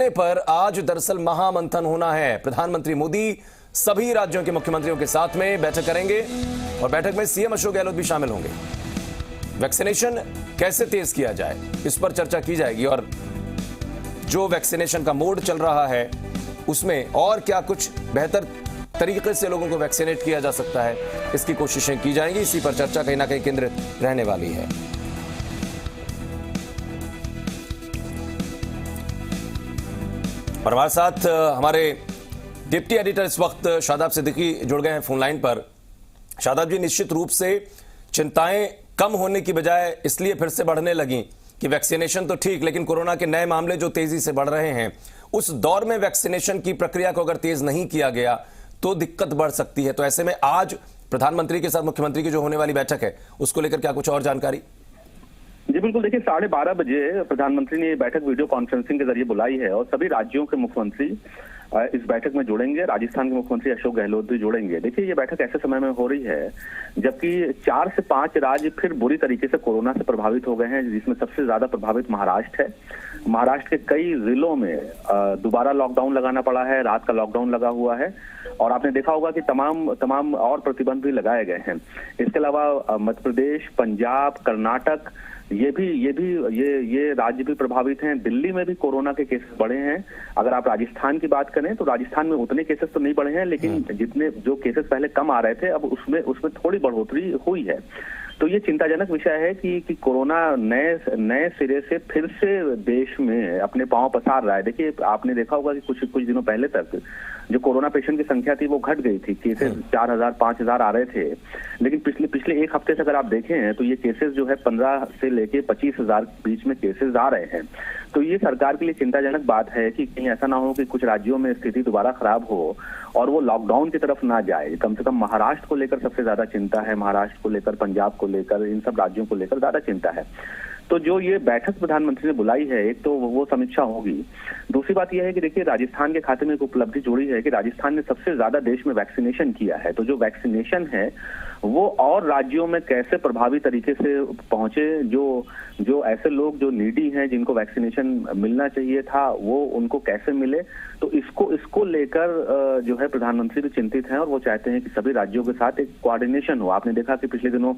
मामले पर आज दरअसल महामंथन होना है। प्रधानमंत्री मोदी सभी राज्यों के मुख्यमंत्रियों के साथ में बैठक करेंगे और बैठक में सीएम अशोक गहलोत भी शामिल होंगे। वैक्सीनेशन कैसे तेज किया जाए, इस पर चर्चा की जाएगी और जो वैक्सीनेशन का मोड चल रहा है उसमें और क्या कुछ बेहतर तरीके से लोगों को वैक्सीनेट किया जा सकता है, इसकी कोशिशें की जाएंगी। इसी पर चर्चा कहीं ना कहीं केंद्रित रहने वाली है। और हमारे साथ हमारे डिप्टी एडिटर इस वक्त शादाब सिद्दीकी जुड़ गए हैं फोन लाइन पर। शादाब जी, निश्चित रूप से चिंताएं कम होने की बजाय इसलिए फिर से बढ़ने लगी कि वैक्सीनेशन तो ठीक, लेकिन कोरोना के नए मामले जो तेजी से बढ़ रहे हैं, उस दौर में वैक्सीनेशन की प्रक्रिया को अगर तेज नहीं किया गया तो दिक्कत बढ़ सकती है। तो ऐसे में आज प्रधानमंत्री के साथ मुख्यमंत्री की जो होने वाली बैठक है उसको लेकर क्या कुछ और जानकारी? जी बिल्कुल, देखिए 12:30 बजे प्रधानमंत्री ने ये बैठक वीडियो कॉन्फ्रेंसिंग के जरिए बुलाई है और सभी राज्यों के मुख्यमंत्री इस बैठक में जुड़ेंगे। राजस्थान के मुख्यमंत्री अशोक गहलोत भी जुड़ेंगे। देखिए, ये बैठक ऐसे समय में हो रही है जबकि 4 से 5 राज्य फिर बुरी तरीके से कोरोना से प्रभावित हो गए हैं, जिसमें सबसे ज्यादा प्रभावित महाराष्ट्र है। महाराष्ट्र के कई जिलों में दोबारा लॉकडाउन लगाना पड़ा है, रात का लॉकडाउन लगा हुआ है और आपने देखा होगा कि तमाम और प्रतिबंध भी लगाए गए हैं। इसके अलावा मध्य प्रदेश, पंजाब, कर्नाटक, ये राज्य भी प्रभावित हैं। दिल्ली में भी कोरोना के केसेस बढ़े हैं। अगर आप राजस्थान की बात करें तो राजस्थान में उतने केसेस तो नहीं बढ़े हैं, लेकिन जितने जो केसेस पहले कम आ रहे थे अब उसमें थोड़ी बढ़ोतरी हुई है। तो ये चिंताजनक विषय है कि कोरोना नए सिरे से फिर से देश में अपने पांव पसार रहा है। देखिए, आपने देखा होगा कि कुछ दिनों पहले तक जो कोरोना पेशेंट की संख्या थी वो घट गई थी। केसेस 4000 5000 आ रहे थे, लेकिन पिछले एक हफ्ते से अगर आप देखें तो ये केसेस जो है 15 से लेके 25,000 के बीच में केसेस आ रहे हैं। तो ये सरकार के लिए चिंताजनक बात है कि कहीं ऐसा ना हो कि कुछ राज्यों में स्थिति दोबारा खराब हो और वो लॉकडाउन की तरफ ना जाए। कम से कम महाराष्ट्र को लेकर सबसे ज्यादा चिंता है, महाराष्ट्र को लेकर, पंजाब को लेकर, इन सब राज्यों को लेकर ज्यादा चिंता है। तो जो ये बैठक प्रधानमंत्री ने बुलाई है, एक तो वो समीक्षा होगी। दूसरी बात यह है कि देखिए, राजस्थान के खाते में एक उपलब्धि जुड़ी है कि राजस्थान ने सबसे ज्यादा देश में वैक्सीनेशन किया है। तो जो वैक्सीनेशन है वो और राज्यों में कैसे प्रभावी तरीके से पहुंचे, जो ऐसे लोग जो नीडी हैं, जिनको वैक्सीनेशन मिलना चाहिए था, वो उनको कैसे मिले, तो इसको लेकर जो है प्रधानमंत्री भी चिंतित हैं और वो चाहते हैं कि सभी राज्यों के साथ एक कोऑर्डिनेशन हो। आपने देखा कि पिछले दिनों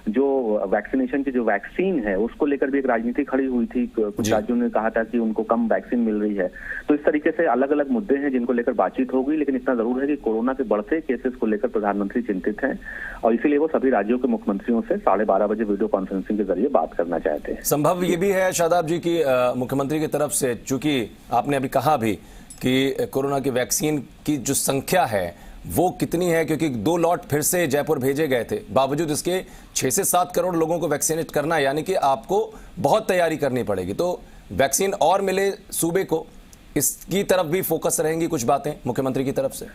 जो वैक्सीनेशन की जो वैक्सीन है उसको लेकर भी एक राजनीति खड़ी हुई थी। कुछ राज्यों ने कहा था कि उनको कम वैक्सीन मिल रही है। तो इस तरीके से अलग अलग मुद्दे हैं जिनको लेकर बातचीत होगी, लेकिन इतना जरूर है कि कोरोना के बढ़ते केसेस को लेकर प्रधानमंत्री चिंतित हैं और इसीलिए वो सभी राज्यों के मुख्यमंत्रियों से 12:30 बजे वीडियो कॉन्फ्रेंसिंग के जरिए बात करना चाहते हैं। संभव ये भी है शादाब जी की मुख्यमंत्री की तरफ से, चूंकि आपने अभी कहा भी कि कोरोना की वैक्सीन की जो संख्या है वो कितनी है, क्योंकि 2 लॉट फिर से जयपुर भेजे गए थे, बावजूद इसके 6 से 7 करोड़ लोगों को वैक्सीनेट करना, यानी कि आपको बहुत तैयारी करनी पड़ेगी। तो वैक्सीन और मिले सूबे को, इसकी तरफ भी फोकस रहेंगी कुछ बातें मुख्यमंत्री की तरफ से?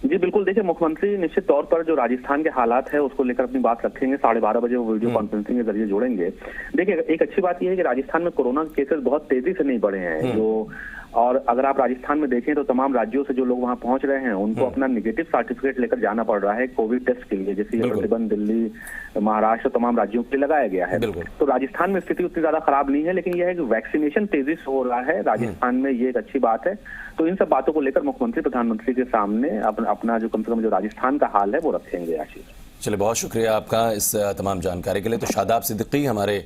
जी बिल्कुल, देखिए मुख्यमंत्री निश्चित तौर पर जो राजस्थान के हालात है उसको लेकर अपनी बात रखेंगे। 12:30 बजे वो वीडियो कॉन्फ्रेंसिंग के जरिए जुड़ेंगे। देखिए, एक अच्छी बात यह है कि राजस्थान में कोरोना के केसेस बहुत तेजी से नहीं बढ़े हैं। और अगर आप राजस्थान में देखें तो तमाम राज्यों से जो लोग वहां पहुंच रहे हैं उनको अपना नेगेटिव सर्टिफिकेट लेकर जाना पड़ रहा है कोविड टेस्ट के लिए, जैसे प्रतिबंध दिल्ली, महाराष्ट्र, तमाम राज्यों के लिए लगाया गया है। तो राजस्थान में स्थिति उतनी ज्यादा खराब नहीं है, लेकिन यह है कि वैक्सीनेशन तेजी से हो रहा है राजस्थान में, ये एक अच्छी बात है। तो इन सब बातों को लेकर मुख्यमंत्री प्रधानमंत्री के सामने अपना जो कम से कम जो राजस्थान का हाल है वो रखेंगे। आशीष, चलिए, बहुत शुक्रिया आपका इस तमाम जानकारी के लिए। तो शादाब सिद्दीकी हमारे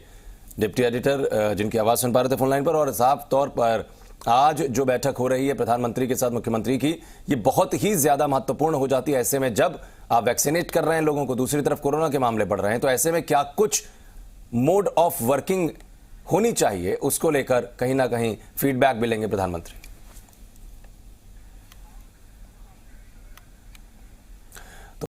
डिप्टी एडिटर जिनकी आवाज सुन पा रहे थे फोन लाइन पर, और साफ तौर पर आज जो बैठक हो रही है प्रधानमंत्री के साथ मुख्यमंत्री की, ये बहुत ही ज्यादा महत्वपूर्ण हो जाती है ऐसे में जब आप वैक्सीनेट कर रहे हैं लोगों को, दूसरी तरफ कोरोना के मामले बढ़ रहे हैं। तो ऐसे में क्या कुछ मोड ऑफ वर्किंग होनी चाहिए, उसको लेकर कहीं ना कहीं फीडबैक भी लेंगे प्रधानमंत्री।